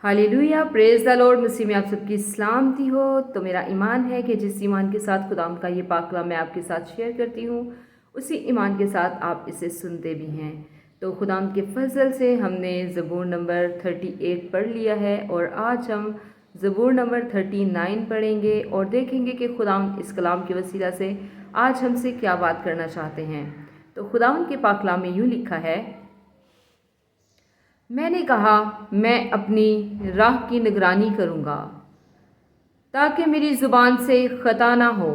Hallelujah, praise the lord. मसीह में आप सबकी सलामती हो। तो मेरा ईमान है कि जिस ईमान के साथ खुदाम का ये पाक कलाम मैं आपके साथ शेयर करती हूँ, उसी ईमान के साथ आप इसे सुनते भी हैं। तो खुदाम के फजल से हमने ज़बूर नंबर 38 पढ़ लिया है और आज हम ज़बूर नंबर 39 पढ़ेंगे और देखेंगे कि खुदाम इस कलाम के वसीला से आज हमसे क्या बात करना चाहते हैं। तो खुदाम के पाक कलाम में यूँ लिखा है, मैंने कहा मैं अपनी राह की निगरानी करूँगा ताकि मेरी ज़ुबान से ख़ता ना हो।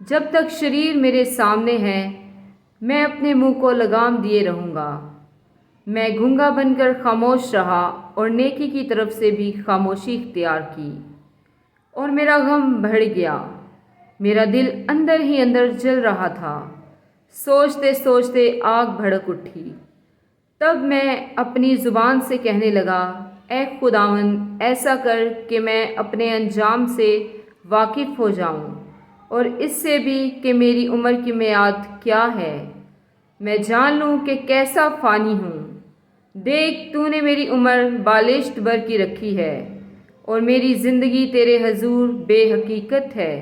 जब तक शरीर मेरे सामने है मैं अपने मुंह को लगाम दिए रहूँगा। मैं गूंगा बनकर खामोश रहा और नेकी की तरफ से भी खामोशी इख्तियार की और मेरा गम बढ़ गया। मेरा दिल अंदर ही अंदर जल रहा था। सोचते सोचते आग भड़क उठी। तब मैं अपनी ज़ुबान से कहने लगा, ऐ खुदावन ऐसा कर कि मैं अपने अंजाम से वाकिफ़ हो जाऊं और इससे भी कि मेरी उम्र की मियाद क्या है, मैं जान लूं कि कैसा फ़ानी हूँ। देख तूने मेरी उम्र बालिश्त भर की रखी है और मेरी ज़िंदगी तेरे हजूर बेहकीकत है।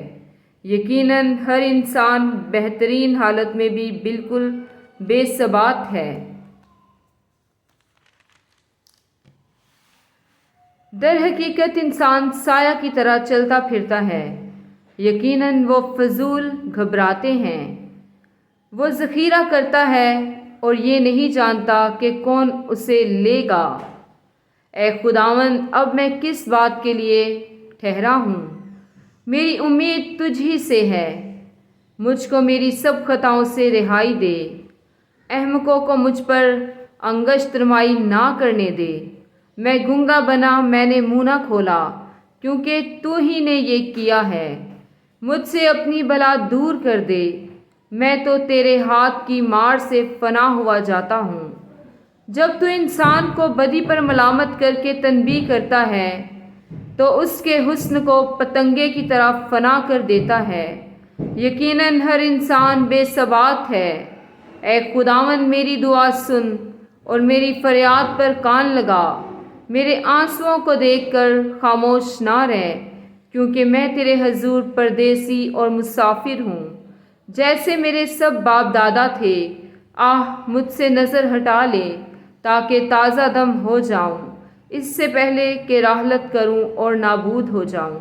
यकीनन हर इंसान बेहतरीन हालत में भी बिल्कुल बेसबात है। दर हकीकत इंसान साया की तरह चलता फिरता है। यकीनन वो फजूल घबराते हैं। वो ज़ख़ीरा करता है और ये नहीं जानता कि कौन उसे लेगा। ऐ खुदावन अब मैं किस बात के लिए ठहरा हूँ। मेरी उम्मीद तुझ ही से है। मुझको मेरी सब खताओं से रिहाई दे। अहमकों को मुझ पर अंगश तरमाई ना करने दे। मैं गूंगा बना, मैंने मुँह न खोला, क्योंकि तू ही ने ये किया है। मुझसे अपनी बला दूर कर दे। मैं तो तेरे हाथ की मार से फना हुआ जाता हूँ। जब तू इंसान को बदी पर मलामत करके तनबीह करता है तो उसके हुस्न को पतंगे की तरह फना कर देता है। यकीनन हर इंसान बेसबात है। ऐ खुदावन मेरी दुआ सुन और मेरी फरियाद पर कान लगा। मेरे आंसुओं को देखकर खामोश ना रह, क्योंकि मैं तेरे हजूर परदेसी और मुसाफिर हूँ। जैसे मेरे सब बाप दादा थे, आह मुझसे नज़र हटा ले ताकि ताज़ा दम हो जाऊँ, इससे पहले कि राहलत करूँ और नाबूद हो जाऊँ।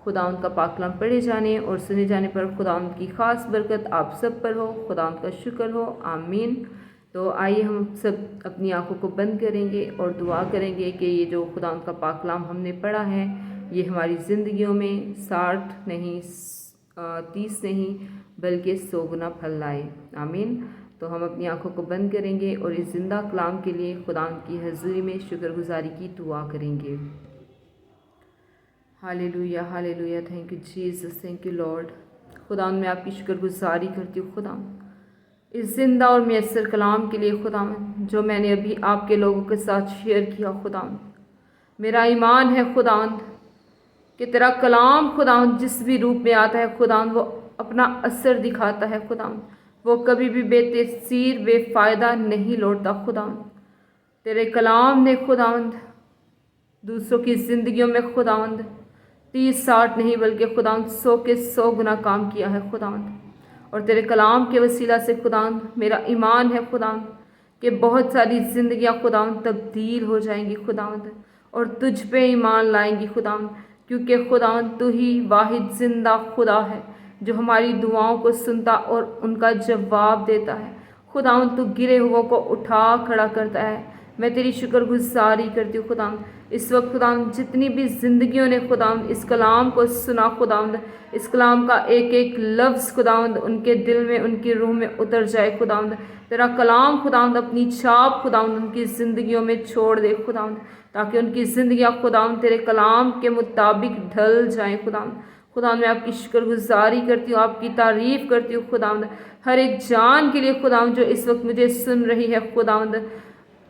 खुदावंद का पाक कलाम पढ़े जाने और सुने जाने पर खुदावंद की ख़ास बरकत आप सब पर हो। खुदावंद का शुक्र हो, आमीन। तो आइए हम सब अपनी आंखों को बंद करेंगे और दुआ करेंगे कि ये जो खुदावंद का पाक कलाम हमने पढ़ा है ये हमारी ज़िंदगियों में 60 नहीं 30 नहीं बल्कि 100 गुना फल लाए, आमीन। तो हम अपनी आंखों को बंद करेंगे और इस ज़िंदा कलाम के लिए खुदावंद की हज़ूरी में शुक्रगुजारी की दुआ करेंगे। Hallelujah, hallelujah, thank you Jesus, thank you Lord. खुदावंद मैं आपकी शुक्रगुजारी करती हूँ खुदावंद इस ज़िंदा और मैसर कलाम के लिए खुदावंद, जो मैंने अभी आपके लोगों के साथ शेयर किया। खुदावंद मेरा ईमान है खुदावंद कि तेरा कलाम खुदावंद जिस भी रूप में आता है खुदावंद वो अपना असर दिखाता है खुदावंद। वो कभी भी बेतसीर बेफ़ायदा नहीं लौटता खुदावंद। तेरे कलाम ने खुदावंद दूसरों की ज़िंदगियों में खुदावंद 30-60 नहीं बल्कि खुदावंद 100 के 100 गुना काम किया है खुदावंद। और तेरे कलाम के वसीला से खुदावंद मेरा ईमान है खुदावंद कि बहुत सारी ज़िंदगियां खुदावंद तब्दील हो जाएंगी खुदावंद और तुझ पे ईमान लाएंगी खुदावंद, क्योंकि खुदावंद तू ही वाहिद ज़िंदा खुदा है जो हमारी दुआओं को सुनता और उनका जवाब देता है। खुदावंद तू गिरे हुओं को उठा खड़ा करता है। मैं तेरी शुक्रगुजारी करती हूँ खुदावंद। इस वक्त खुदावंद जितनी भी ज़िंदगियों ने खुदावंद इस कलाम को सुना खुदावंद, इस कलाम का एक एक लफ्ज़ खुदावंद उनके दिल में उनकी रूह में उतर जाए खुदावंद। तेरा कलाम खुदावंद अपनी छाप खुदावंद उनकी ज़िंदगियों में छोड़ दे खुदावंद, ताकि उनकी ज़िंदगियाँ खुदावंद तेरे कलाम के मुताबिक ढल जाएँ खुदावंद। खुदावंद मैं आपकी शुक्रगुजारी करती हूँ, आपकी तारीफ़ करती हूँ खुदावंद हर एक जान के लिए खुदावंद जो इस वक्त मुझे सुन रही है खुदावंद।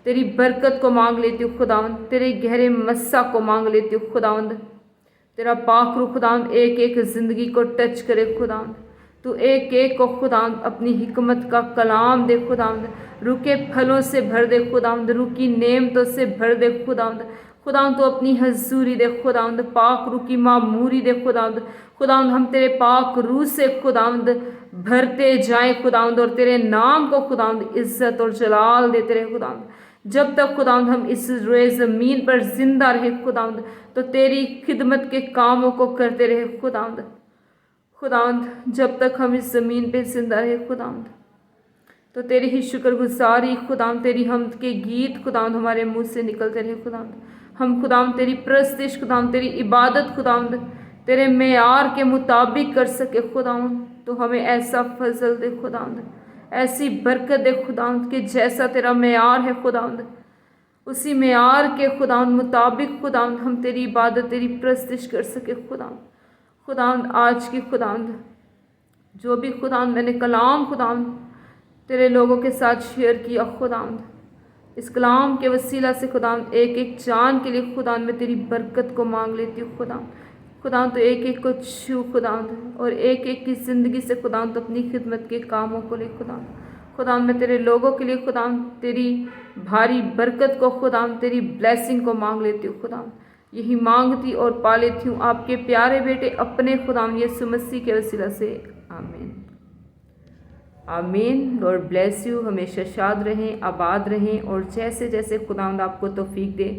तेरी बरकत को मांग लेती हूँ खुदावंद, तेरे गहरे मस्सा को मांग लेती हूँ खुदावंद। तेरा पाक रूह खुदावंद एक एक ज़िंदगी को टच करे खुदावंद। तू एक एक को खुदावंद अपनी हिकमत का कलाम दे खुदावंद। रूह के फलों से भर दे खुदावंद, रूह की नेमतों से भर दे खुदावंद। خداوند تو اپنی حضوری دے خداوند، پاک روح کی معموری دے خداوند، خداوند ہم تیرے پاک روح سے خداوند بھرتے جائیں خداوند، اور تیرے نام کو خداوند عزت اور جلال دیتے رہے خداوند۔ جب تک خداوند ہم اس روئے زمین پر زندہ رہے خداوند تو تیری خدمت کے کاموں کو کرتے رہے خداوند۔ خداوند جب تک ہم اس زمین پہ زندہ رہے خداوند تو تیری ہی شکر گزاری خداوند، تیری حمد کے گیت خداوند ہمارے منہ سے نکلتے رہے خداوند۔ ہم خداوند تیری پرستش خداوند، تیری عبادت خداوند تیرے معیار کے مطابق کر سکے خداوند، تو ہمیں ایسا فضل دے خداوند، ایسی برکت دے خداوند کہ جیسا تیرا معیار ہے خداوند، اسی معیار کے خداوند مطابق خداوند ہم تیری عبادت، تیری پرستش کر سکے خداوند۔ خداوند آج کی خداوند جو بھی خداوند میں نے کلام خداوند تیرے لوگوں کے ساتھ شیئر کیا خداوند، اس کلام کے وسیلہ سے خداوند ایک ایک جان کے لیے خداوند میں تیری برکت کو مانگ لیتی ہوں خداوند تو ایک ایک کو چھو خداوند، اور ایک ایک کی زندگی سے خداوند اپنی خدمت کے کاموں کو لے خداوند میں تیرے لوگوں کے لیے خداوند تیری بھاری برکت کو خداوند، تیری بلیسنگ کو مانگ لیتی ہوں خداوند۔ یہی مانگتی اور پا لیتی ہوں آپ کے پیارے بیٹے اپنے خداوند یسوع مسیح کے وسیلہ سے، آمین آمین۔ لارڈ بلیس یو، ہمیشہ شاد رہیں، آباد رہیں، اور جیسے جیسے خداوند آپ کو توفیق دے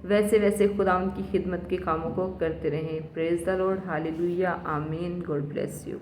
ویسے ویسے خداوند کی خدمت کے کاموں کو کرتے رہیں۔ پریز دا لارڈ، ہاللیلویہ، آمین۔ God bless you.